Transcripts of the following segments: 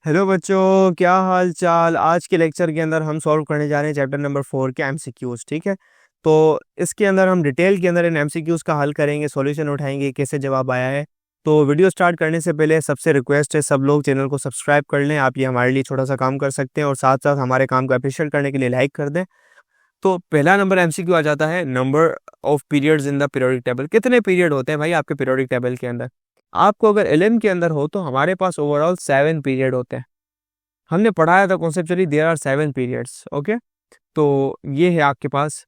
Hello बच्चों, क्या हाल चाल। आज के लेक्चर के अंदर हम सॉल्व करने जा रहे हैं चैप्टर नंबर 4 के एमसीक्यूज। ठीक है, तो इसके अंदर हम डिटेल के अंदर इन एमसीक्यूज का हल करेंगे, सॉल्यूशन उठाएंगे, कैसे जवाब आया है। तो वीडियो स्टार्ट करने से पहले सबसे रिक्वेस्ट है, सब लोग चैनल को सब्सक्राइब कर लें। आप ये हमारे लिए छोटा सा काम कर सकते हैं और साथ साथ हमारे काम को अप्रिशिएट करने के लिए लाइक कर दें। तो पहला नंबर एमसीक्यू आ जाता है, number of periods in the periodic table. कितने पीरियड होते हैं भाई आपके पीरियोडिक टेबल के अंदर? आपको अगर एलएम के अंदर हो तो हमारे पास ओवरऑल 7 पीरियड होते हैं। हमने पढ़ाया था conceptually there are 7 periods. Okay, तो ये है आपके पास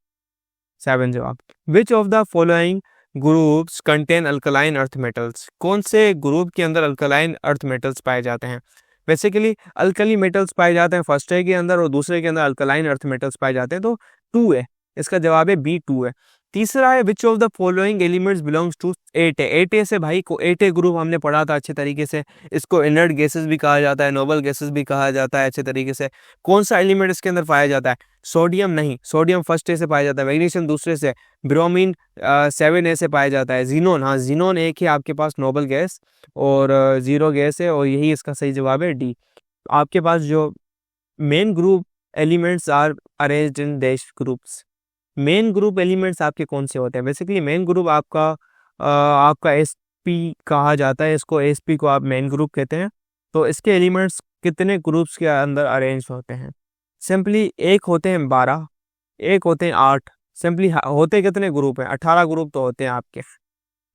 7 जवाब। Which of the following groups contain alkaline earth metals? कौन से ग्रुप के अंदर अल्कलाइन अर्थ मेटल्स पाए जाते हैं? बेसिकली अल्कली मेटल्स पाए जाते हैं फर्स्ट ए के अंदर और दूसरे के अंदर अल्कलाइन अर्थ मेटल्स पाए जाते हैं। तो 2 है, इसका जवाब है बी 2 है। तीसरा है which of the following elements belongs to 8A। 8A से भाई को 8A ग्रुप हमने पढ़ा था अच्छे तरीके से। इसको इनर्ट गैसेस भी कहा जाता है, नोबल गैसेस भी कहा जाता है अच्छे तरीके से। कौन सा एलिमेंट इसके अंदर पाया जाता है? सोडियम नहीं, सोडियम फर्स्ट ए से पाया जाता है। मैग्नीशियम दूसरे से। ब्रोमीन 7A से पाया जाता है। जीनोन, हाँ जीनोन एक है आपके पास नोबल गैस और जीरो गैस है, और यही इसका सही जवाब है डी। आपके पास जो main group elements are arranged in dash groups. Main group elements आपके कौन से होते हैं? बेसिकली मेन ग्रुप आपका एसपी कहा जाता है, इसको एसपी को आप मेन ग्रुप कहते हैं। तो इसके एलिमेंट्स कितने ग्रुप्स के अंदर अरेंज होते हैं? सिंपली एक होते हैं 12, एक होते हैं 8। सिंपली होते कितने ग्रुप हैं? 18 ग्रुप तो होते हैं आपके।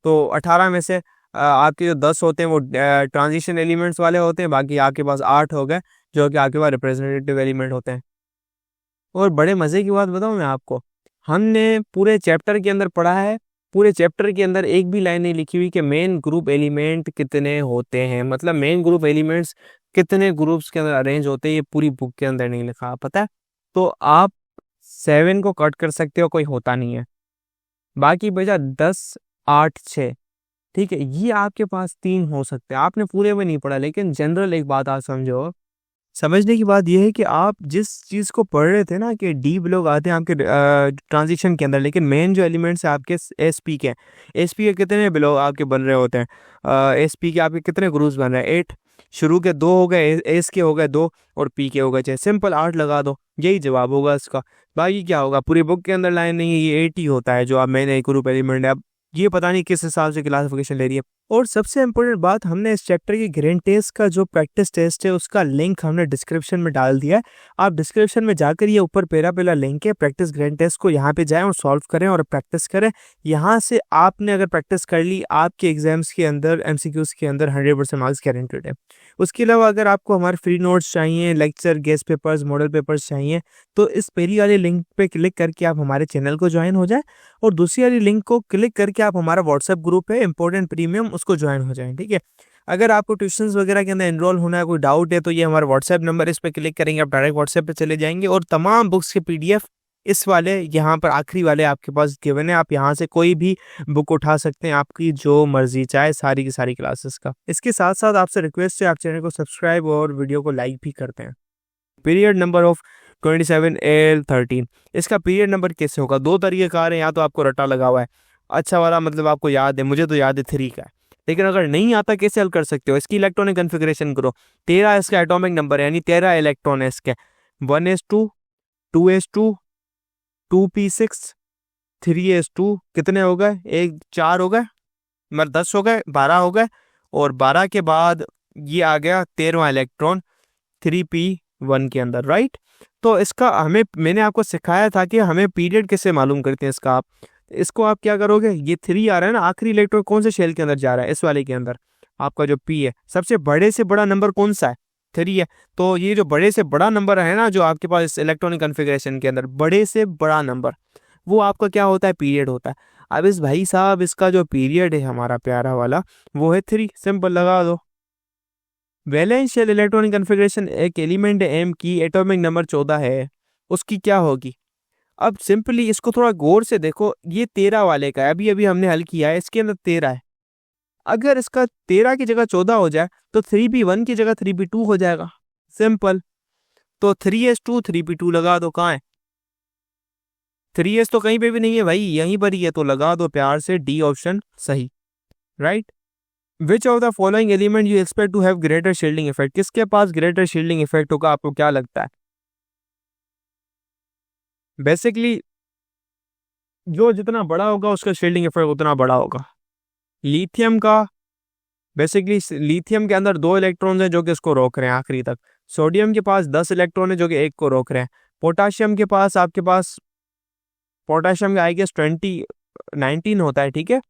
तो 18 में से आपके जो 10 होते हैं वो ट्रांजिशन एलिमेंट्स वाले होते हैं, बाकी आपके पास 8 हो गए जो कि आपके पास रिप्रेजेंटेटिव एलिमेंट होते हैं। और बड़े मजे की बात बताऊं मैं आपको, हमने पूरे चैप्टर के अंदर पढ़ा है, पूरे चैप्टर के अंदर एक भी लाइन नहीं लिखी हुई कि मेन ग्रुप एलिमेंट कितने होते हैं, मतलब मेन ग्रुप एलिमेंट्स कितने ग्रुप्स के अंदर अरेंज होते हैं, ये पूरी बुक के अंदर नहीं लिखा, पता है? तो आप 7 को कट कर सकते हो, कोई होता नहीं है। बाकी बचा 10, 8, 6। ठीक है, ये आपके पास 3 हो सकते हैं। आपने पूरे में नहीं पढ़ा, लेकिन जनरल एक बात आप समझो। समझने की बात यह है कि आप जिस चीज़ को पढ़ रहे थे ना कि डी ब्लॉक आते हैं आपके ट्रांजिशन के अंदर, लेकिन मेन जो एलिमेंट्स है आपके एसपी के, एसपी के कितने ब्लॉक आपके बन रहे होते हैं? एसपी के आपके कितने ग्रुप्स बन रहे हैं? 8। शुरू के 2 हो गए, एस के हो गए 2 और पी के हो गए 6। सिंपल 8 लगा दो, यही जवाब होगा इसका। बाकी क्या होगा? पूरी बुक के अंदर लाइन नहीं है, ये 8 ही होता है जो आप मेन एक ग्रुप एलिमेंट है। अब ये पता नहीं किस हिसाब से क्लासिफिकेशन ले रही है। और सबसे इम्पोर्टेंट बात, हमने इस चैप्टर की ग्रैंड टेस्ट का जो प्रैक्टिस टेस्ट है उसका लिंक हमने डिस्क्रिप्शन में डाल दिया है। आप डिस्क्रिप्शन में जाकर ये ऊपर पहला लिंक है प्रैक्टिस ग्रैंड टेस्ट को, यहाँ पे जाएं और सॉल्व करें और प्रैक्टिस करें। यहाँ से आपने अगर प्रैक्टिस कर ली, आपके एग्जाम्स के अंदर एमसीक्यूज के अंदर 100% मार्क्स गारंटेड है। उसके अलावा अगर आपको हमारे फ्री नोट्स चाहिए, lecture, guest papers, model papers चाहिए, तो इस पहली वाले लिंक पे क्लिक करके आप हमारे चैनल को ज्वाइन हो जाए, और दूसरी वाली लिंक को क्लिक करके आप हमारा व्हाट्सएप ग्रुप है इंपॉर्टेंट प्रीमियम, उसको ज्वाइन हो जाएं। ठीक है, अगर आपको ट्यूशंस वगैरह के अंदर एनरोल होना है, कोई डाउट है, तो ये हमारा व्हाट्सएप नंबर, इस पर क्लिक करेंगे आप डायरेक्ट व्हाट्सएप पे चले जाएंगे, और तमाम बुक्स के पीडीएफ इस वाले यहाँ पर आखिरी वाले आपके पास गिवन है। आप यहाँ से कोई भी बुक उठा सकते हैं, आपकी जो मर्जी चाहे, सारी की सारी क्लासेस का। इसके साथ साथ आपसे रिक्वेस्ट है, आप चैनल को सब्सक्राइब और वीडियो को लाइक भी करते हैं। पीरियड नंबर ऑफ 27L13, इसका पीरियड नंबर कैसे होगा? 2 तरीकेकार है, या तो आपको रट्टा लगा हुआ है, अच्छा वाला मतलब आपको याद है, मुझे तो याद है 3 का है, लेकिन अगर नहीं आता कैसे हल कर सकते हो? इसकी इलेक्ट्रॉनिक कन्फिग्रेशन करो। 13 इसका एटॉमिक नंबर है, यानी 13 इलेक्ट्रॉन है इसके। 1s2, 2s2, 2p6, 3s2, कितने हो गए? 4 हो गए, मतलब 10 हो गए, 12 हो गए, और 12 के बाद ये आ गया 13वां इलेक्ट्रॉन 3p1 के अंदर, राइट? तो इसका मैंने आपको सिखाया था कि हमें पीरियड कैसे मालूम करते हैं इसका। आप इसको आप क्या करोगे, ये 3 आ रहा है ना, आखिरी इलेक्ट्रॉन कौन से शेल के अंदर जा रहा है? इस वाले के अंदर। आपका जो पी है, सबसे बड़े से बड़ा नंबर कौन सा है? 3 है। तो ये जो बड़े से बड़ा नंबर है ना, जो आपके पास इस इलेक्ट्रॉनिक कन्फिग्रेशन के अंदर बड़े से बड़ा नंबर, वो आपका क्या होता है? पीरियड होता है। अब इस भाई साहब, इसका जो पीरियड है हमारा प्यारा वाला, वो है 3। सिंपल लगा दो। वैलेंस शेल इलेक्ट्रॉनिक कन्फिग्रेशन, एक एलिमेंट है एम की, एटॉमिक नंबर 14 है, उसकी क्या होगी? अब सिंपली इसको थोड़ा गौर से देखो, ये 13 वाले का है, अभी अभी हमने हल किया है, इसके अंदर 13 है। अगर इसका 13 की जगह 14 हो जाए तो 3p1 की जगह 3p2 हो जाएगा। सिंपल। तो 3s2 3p2 लगा दो। कहाँ है? 3s तो कहीं पे भी नहीं है भाई, यहीं पर ही है, तो लगा दो प्यार से डी ऑप्शन सही, right? Which of the following element you expect to have greater shielding effect, किसके पास ग्रेटर शील्डिंग इफेक्ट होगा, आपको क्या लगता है? बेसिकली जो जितना बड़ा होगा उसका शील्डिंग इफेक्ट उतना बड़ा होगा। लिथियम का, बेसिकली लिथियम के अंदर 2 इलेक्ट्रॉन्स हैं जो कि इसको रोक रहे हैं आखिरी तक। सोडियम के पास 10 इलेक्ट्रॉन है जो कि एक को रोक रहे हैं। पोटाशियम के पास आपके पास, पोटाशियम का आई गेस 19 होता है, ठीक है।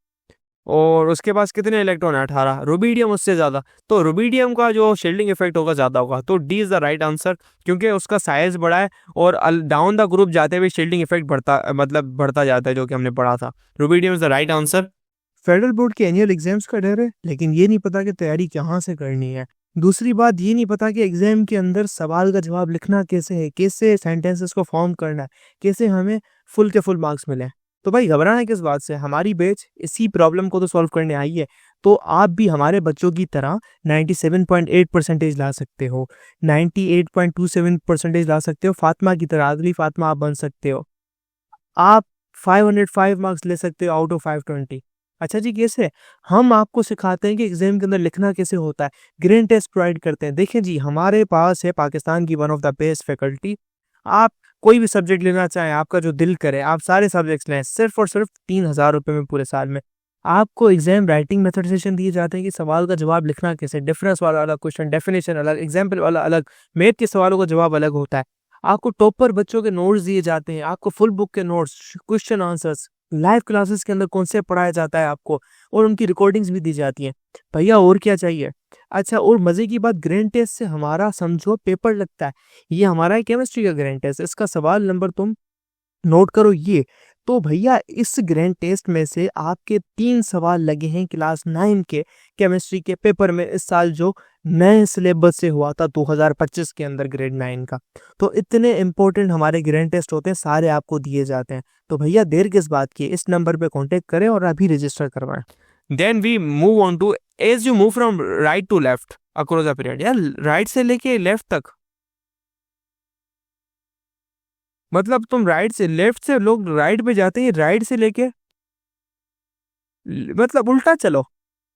और उसके पास कितने इलेक्ट्रॉन है? 18। रुबीडियम उससे ज़्यादा, तो रुबीडियम का जो शील्डिंग इफेक्ट होगा ज़्यादा होगा, तो D is the right answer, क्योंकि उसका साइज बड़ा है और डाउन द ग्रुप जाते हुए शील्डिंग इफेक्ट बढ़ता जाता है, जो कि हमने पढ़ा था। Rubidium is the right answer. Federal board के एनुअल एग्जाम्स का डर है, लेकिन ये नहीं पता कि तैयारी कहाँ से करनी है। दूसरी बात ये नहीं पता कि एग्जाम के अंदर सवाल का जवाब लिखना कैसे है, कैसे सेंटेंसेस को फॉर्म करना है, कैसे हमें फुल के फुल मार्क्स मिले। तो भाई घबराना किस बात से, हमारी बैच इसी प्रॉब्लम को तो सॉल्व करने आई है। तो आप भी हमारे बच्चों की तरह 97.8 परसेंटेज ला सकते हो, 98.27 परसेंटेज ला सकते हो, फातिमा की तरह, अगली फातिमा आप बन सकते हो। आप 505 मार्क्स ले सकते हो आउट ऑफ 520। अच्छा जी, कैसे? हम आपको सिखाते हैं कि एग्जाम के अंदर लिखना कैसे होता है, ग्रेड टेस्ट प्रोवाइड करते हैं। देखिए जी, हमारे पास है पाकिस्तान की one of the best faculty. आप कोई भी सब्जेक्ट लेना चाहें, आपका जो दिल करे, आप सारे सब्जेक्ट्स लें, सिर्फ और सिर्फ 3000 रुपये में पूरे साल में। आपको एग्जाम राइटिंग मेथड सेशन दिए जाते हैं कि सवाल का जवाब लिखना कैसे, डिफरेंस वाला अलग क्वेश्चन, डेफिनेशन अलग, एग्जाम्पल वाला अलग, मैथ के सवालों का जवाब अलग होता है। आपको टॉपर बच्चों के नोट्स दिए जाते हैं, आपको फुल बुक के notes, question answers, live classes के अंदर कॉन्सेप्ट पढ़ाया जाता है आपको, और उनकी रिकॉर्डिंग्स भी दी जाती हैं। भैया और क्या चाहिए? अच्छा, और मजे की बात, ग्रैंड टेस्ट से हमारा समझो पेपर लगता है। ये हमारा है केमिस्ट्री का ग्रैंड टेस्ट, इसका सवाल नंबर तुम नोट करो ये। तो भैया इस ग्रैंड टेस्ट में से आपके 3 सवाल लगे हैं क्लास 9 के केमिस्ट्री के पेपर में, इस साल जो नए सिलेबस से हुआ था 2025 के अंदर ग्रेड 9 का। तो इतने इंपॉर्टेंट हमारे ग्रैंड टेस्ट होते हैं, सारे आपको दिए जाते हैं। तो भैया देर किस बात की, इस नंबर पे कांटेक्ट करें और अभी रजिस्टर करवाएं। Then we move on to, as you move from right to left across the period, यार राइट से लेके लेफ्ट तक, मतलब तुम राइट से, लेफ्ट से लोग राइट पे जाते हैं, राइट से लेके मतलब उल्टा चलो।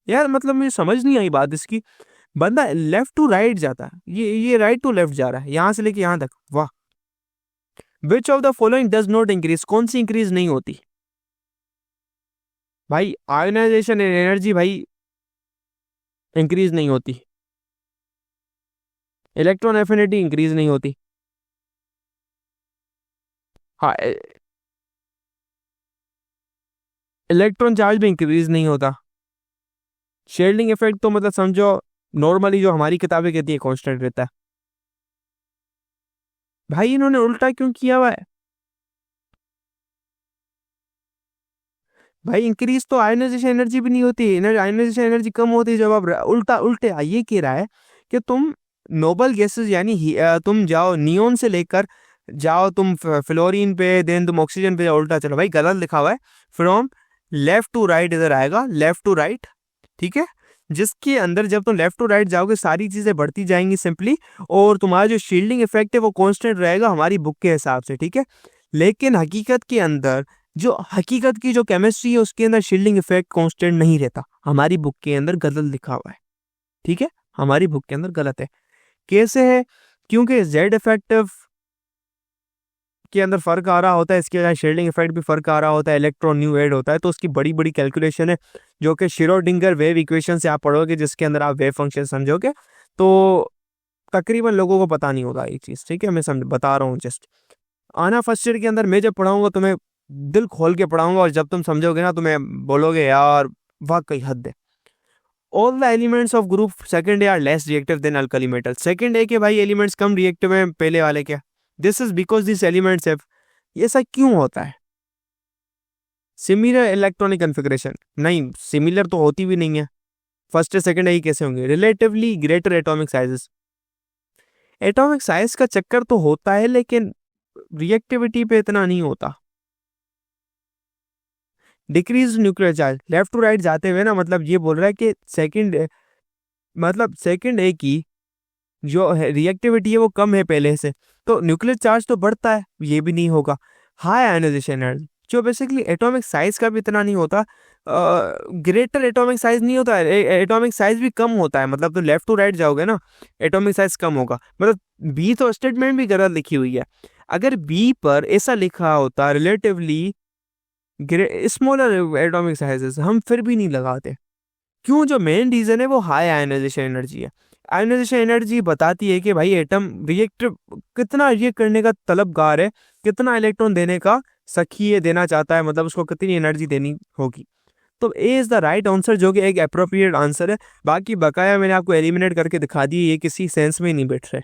यार मतलब मुझे समझ नहीं आई बात इसकी। बंदा लेफ्ट टू राइट जाता है, ये राइट टू लेफ्ट जा रहा है, यहां से लेके यहां तक, वाह। विच of the following does not increase, कौन सी इंक्रीज नहीं होती? भाई आयोनाइजेशन एनर्जी भाई इंक्रीज नहीं होती, इलेक्ट्रॉन एफिनिटी इंक्रीज नहीं होती, हाँ इलेक्ट्रॉन चार्ज भी इंक्रीज नहीं होता। शील्डिंग इफेक्ट तो मतलब समझो नॉर्मली जो हमारी किताबें कहती है कांस्टेंट रहता है। भाई इन्होंने उल्टा क्यों किया हुआ है? भाई इंक्रीज तो आयोनाइजेशन एनर्जी भी नहीं होती, आयोनाइजेशन एनर्जी कम होती है जब आप उल्टे ये कह रहा है कि तुम नोबल गैसेस यानी तुम जाओ नियोन से लेकर जाओ तुम फ्लोरीन पे, देन तुम ऑक्सीजन पे, उल्टा चलो। भाई गलत लिखा हुआ है, फ्रॉम लेफ्ट टू राइट इधर आएगा, लेफ्ट टू राइट, ठीक है। जिसके अंदर जब तुम लेफ्ट टू राइट जाओगे सारी चीजें बढ़ती जाएंगी सिंपली, और तुम्हारा जो शील्डिंग इफेक्ट है वो कांस्टेंट रहेगा हमारी बुक के हिसाब से, ठीक है। लेकिन हकीकत के अंदर, जो हकीकत की जो केमिस्ट्री है उसके अंदर शील्डिंग इफेक्ट कांस्टेंट नहीं रहता, हमारी बुक के अंदर गलत लिखा हुआ है, ठीक है, हमारी बुक के अंदर गलत है। कैसे है? क्योंकि जेड इफेक्टिव के अंदर फर्क आ रहा होता है, इसके वजह शील्डिंग इफेक्ट भी फर्क आ रहा होता है, इलेक्ट्रॉन न्यू ऐड होता है, तो उसकी बड़ी बड़ी कैलकुलेशन है जो कि श्रोडिंगर वेव इक्वेशन से आप पढ़ोगे, जिसके अंदर आप वेव फंक्शन समझोगे। तो तकरीबन लोगों को पता नहीं होगा ये चीज़, ठीक है, मैं समझ बता रहा हूँ जस्ट। आना फर्स्ट ईयर के अंदर मैं जब पढ़ाऊंगा तुम्हें दिल खोल के पढ़ाऊंगा, और जब तुम समझोगे ना तुम्हें बोलोगे यार वाकई हद है। All the elements of group second A R less reactive than alkali metal, second ए के भाई एलिमेंट्स कम रिएक्टिव हैं पहले वाले के। This is because this elements have, ये ऐसा क्यों होता है? सिमिलर इलेक्ट्रॉनिक कन्फिग्रेशन, नहीं सिमिलर तो होती भी नहीं है, फर्स्ट ए सेकंड ए कैसे होंगे? Relatively greater atomic sizes, atomic size का चक्कर तो होता है लेकिन रिएक्टिविटी पे इतना नहीं होता। Decrease nuclear charge, left to right जाते हुए ना, मतलब ये बोल रहा है कि सेकंड ए की जो रिएक्टिविटी है वो कम है पहले से, तो न्यूक्लियर चार्ज तो बढ़ता है, ये भी नहीं होगा। हाई आयोनाइजेशन एनर्जी, जो बेसिकली एटॉमिक साइज का भी इतना नहीं होता, ग्रेटर एटॉमिक साइज नहीं होता है, एटॉमिक साइज भी कम होता है, मतलब तो लेफ्ट टू राइट जाओगे ना एटॉमिक साइज कम होगा, मतलब बी तो स्टेटमेंट भी गलत लिखी हुई है। अगर बी पर ऐसा लिखा होता रिलेटिवली स्मॉलर एटॉमिक साइजेस, हम फिर भी नहीं लगाते। क्यों? जो मेन रीजन है वो हाई आयनाइजेशन एनर्जी है। आयनाइजेशन एनर्जी बताती है कि भाई एटम रिएक्ट कितना रिएक्ट करने का तलबगार है, कितना इलेक्ट्रॉन देने का सखी देना चाहता है, मतलब उसको कितनी एनर्जी देनी होगी। तो ए इज द राइट आंसर, जो कि एक अप्रोप्रिएट आंसर है। बाकी बकाया मैंने आपको एलिमिनेट करके दिखा दिए, ये किसी सेंस में नहीं बैठ रहे,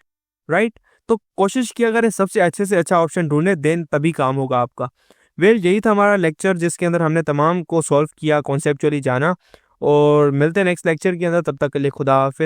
राइट। तो कोशिश किया करें सबसे अच्छे से अच्छा ऑप्शन ढूंढे, देन तभी काम होगा आपका। वेल यही था हमारा लेक्चर, जिसके अंदर हमने तमाम को सॉल्व किया, कॉन्सेप्चुअली जाना। और मिलते हैं नेक्स्ट लेक्चर के अंदर, तब तक के लिए खुदा हाफिज।